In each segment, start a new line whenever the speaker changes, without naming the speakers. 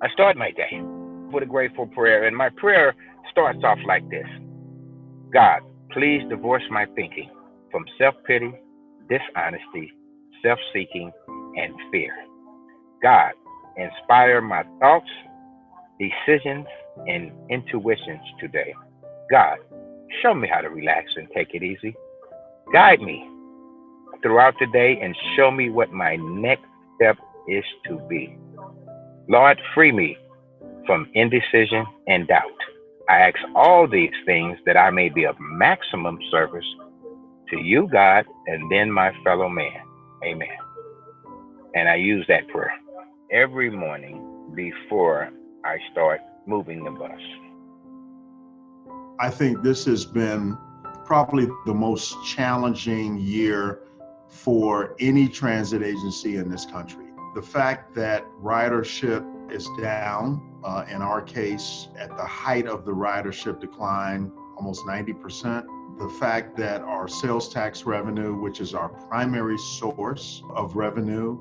I start my day with a grateful prayer, and my prayer starts off like this: God, please divorce my thinking from self pity, dishonesty, self seeking, and fear. God, inspire my thoughts, decisions, and intuitions today. God, show me how to relax and take it easy. Guide me throughout the day and show me what my next step is to be. Lord, free me from indecision and doubt. I ask all these things that I may be of maximum service to you, God, and then my fellow man. Amen. And I use that prayer every morning before I start moving the bus.
I think this has been probably the most challenging year for any transit agency in this country. The fact that ridership is down, in our case, at the height of the ridership decline, almost 90%. The fact that our sales tax revenue, which is our primary source of revenue,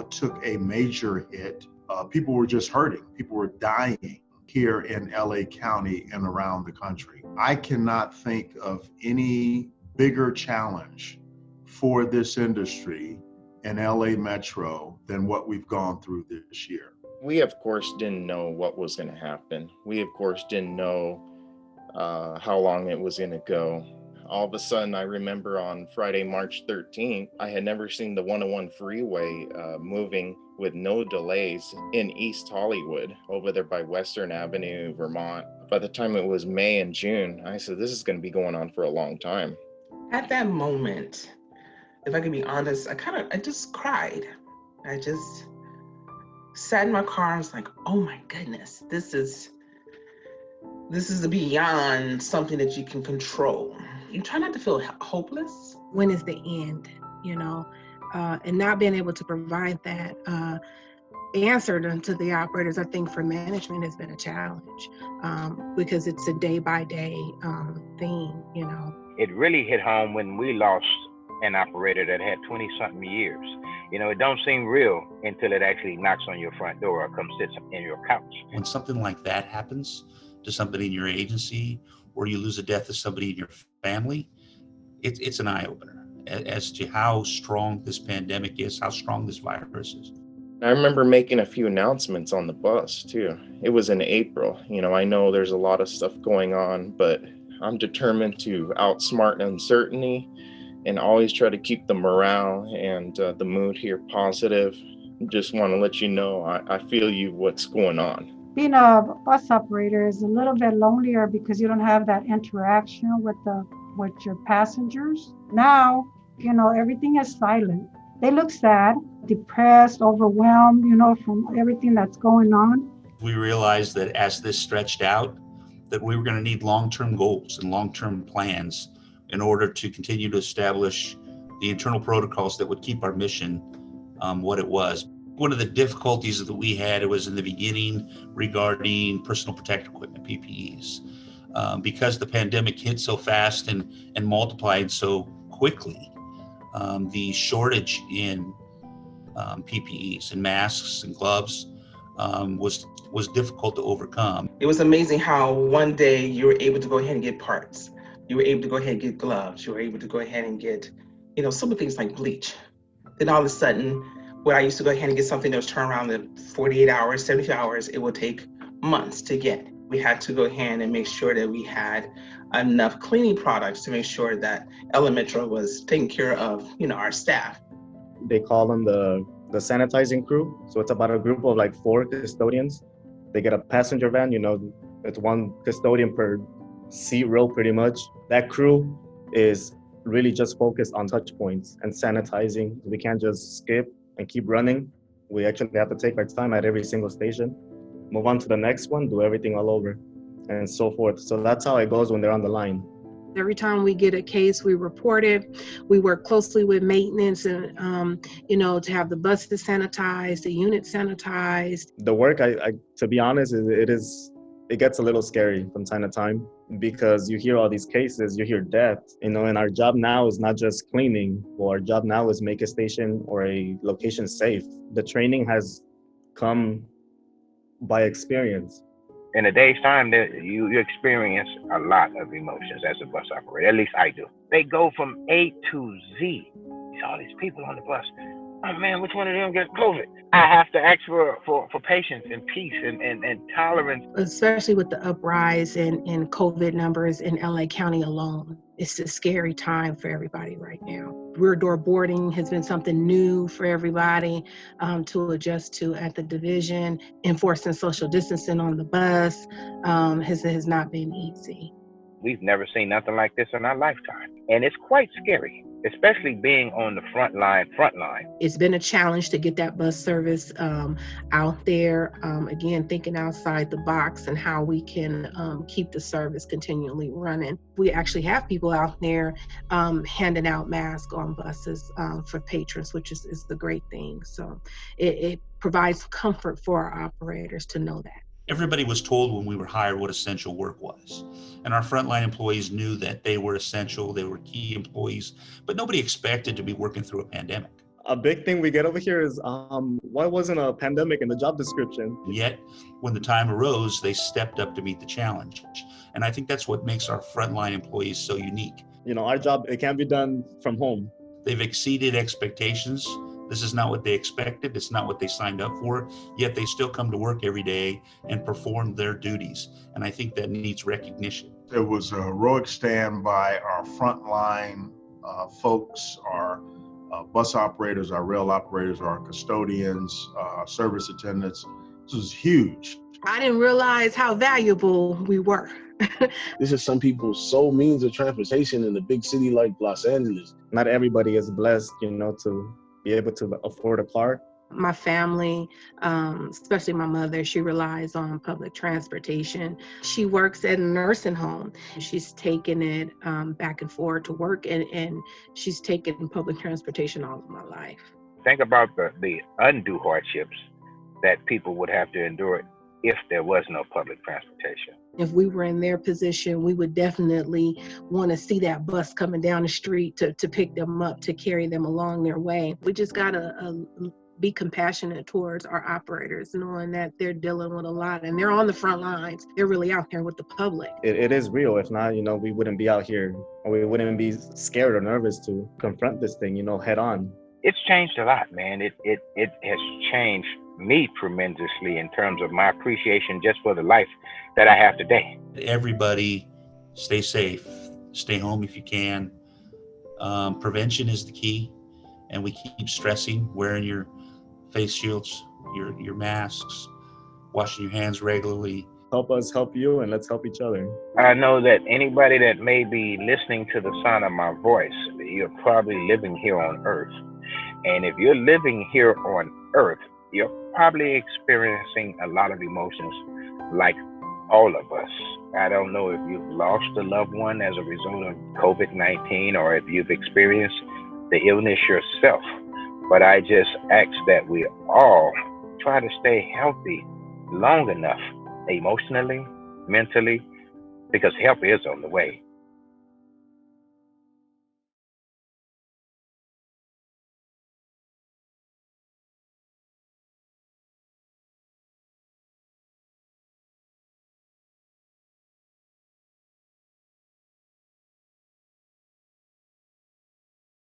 took a major hit. People were just hurting. People were dying here in LA County and around the country. I cannot think of any bigger challenge for this industry in LA Metro than what we've gone through this year.
We, of course, didn't know what was going to happen. We, of course, didn't know how long it was going to go. All of a sudden, I remember on Friday, March 13th, I had never seen the 101 freeway moving with no delays in East Hollywood, over there by Western Avenue, Vermont. By the time it was May and June, I said, this is going to be going on for a long time.
At that moment, if I can be honest, I just cried. I just sat in my car and was like, oh my goodness, this is beyond something that you can control. You try not to feel hopeless.
When is the end, and not being able to provide that answer to the operators, I think for management has been a challenge, because it's a day by day thing,
It really hit home when we lost an operator that had 20 something years. It don't seem real until it actually knocks on your front door or comes sits in your couch.
When something like that happens to somebody in your agency, or you lose the death of somebody in your family, it's an eye-opener as to how strong this pandemic is, how strong this virus is.
I remember making a few announcements on the bus too. It was in April. I know there's a lot of stuff going on, but I'm determined to outsmart uncertainty and always try to keep the morale and the mood here positive. Just want to let you know I feel you what's going on.
Being a bus operator is a little bit lonelier because you don't have that interaction with your passengers. Now, everything is silent. They look sad, depressed, overwhelmed, from everything that's going on.
We realized that as this stretched out, that we were going to need long-term goals and long-term plans in order to continue to establish the internal protocols that would keep our mission what it was. One of the difficulties that we had, it was in the beginning regarding personal protective equipment, PPEs. Because the pandemic hit so fast and multiplied so quickly, the shortage in PPEs and masks and gloves was difficult to overcome.
It was amazing how one day you were able to go ahead and get parts. You were able to go ahead and get gloves. You were able to go ahead and get, simple things like bleach. Then all of a sudden, where I used to go ahead and get something that was turned around in 48 hours, 72 hours, it would take months to get. We had to go ahead and make sure that we had enough cleaning products to make sure that LA Metro was taking care of, our staff.
They call them the sanitizing crew. So it's about a group of like 4 custodians. They get a passenger van, it's one custodian per seat row pretty much. That crew is really just focused on touch points and sanitizing. We can't just skip and keep running. We actually have to take our time at every single station, move on to the next one, do everything all over, and so forth. So that's how it goes when they're on the line.
Every time we get a case, we report it. We work closely with maintenance and, to have the buses sanitized, the unit sanitized.
The work, I to be honest, it gets a little scary from time to time because you hear all these cases, you hear death, and our job now is not just cleaning. Well, our job now is make a station or a location safe. The training has come by experience.
In a day's time, you experience a lot of emotions as a bus operator. At least I do. They go from A to Z. All these people on the bus. Oh man, which one of them got COVID? I have to ask for patience and peace and tolerance.
Especially with the uprise in COVID numbers in LA County alone. It's a scary time for everybody right now. Rear door boarding has been something new for everybody to adjust to at the division. Enforcing social distancing on the bus has not been easy.
We've never seen nothing like this in our lifetime. And it's quite scary, especially being on the front line.
It's been a challenge to get that bus service out there. Again, thinking outside the box and how we can keep the service continually running. We actually have people out there handing out masks on buses for patrons, which is the great thing. So it provides comfort for our operators to know that.
Everybody was told when we were hired what essential work was. And our frontline employees knew that they were essential, they were key employees, but nobody expected to be working through a pandemic.
A big thing we get over here is why wasn't a pandemic in the job description?
Yet, when the time arose, they stepped up to meet the challenge. And I think that's what makes our frontline employees so unique.
You know, our job, it can't be done from home.
They've exceeded expectations. This is not what they expected. It's not what they signed up for, yet they still come to work every day and perform their duties. And I think that needs recognition.
It was a heroic stand by our frontline folks, our bus operators, our rail operators, our custodians, service attendants. This was huge.
I didn't realize how valuable we were.
This is some people's sole means of transportation in a big city like Los Angeles.
Not everybody is blessed, you know, to be able to afford a car.
My family, especially my mother, she relies on public transportation. She works at a nursing home. She's taken it back and forth to work, and she's taken public transportation all of my life.
Think about the undue hardships that people would have to endure if there was no public transportation.
If we were in their position, we would definitely want to see that bus coming down the street to pick them up, to carry them along their way. We just got to be compassionate towards our operators, knowing that they're dealing with a lot and they're on the front lines. They're really out there with the public.
It is real. If not, you know, we wouldn't be out here, or we wouldn't be scared or nervous to confront this thing, you know, head on.
It's changed a lot, man. It has changed me tremendously in terms of my appreciation just for the life that I have today.
Everybody stay safe, stay home if you can. Prevention is the key, and we keep stressing wearing your face shields, your masks, washing your hands regularly.
Help us help you, and let's help each other.
I know that anybody that may be listening to the sound of my voice, you're probably living here on Earth. And if you're living here on Earth, you're probably experiencing a lot of emotions like all of us. I don't know if you've lost a loved one as a result of COVID-19 or if you've experienced the illness yourself. But I just ask that we all try to stay healthy long enough, emotionally, mentally, because help is on the way.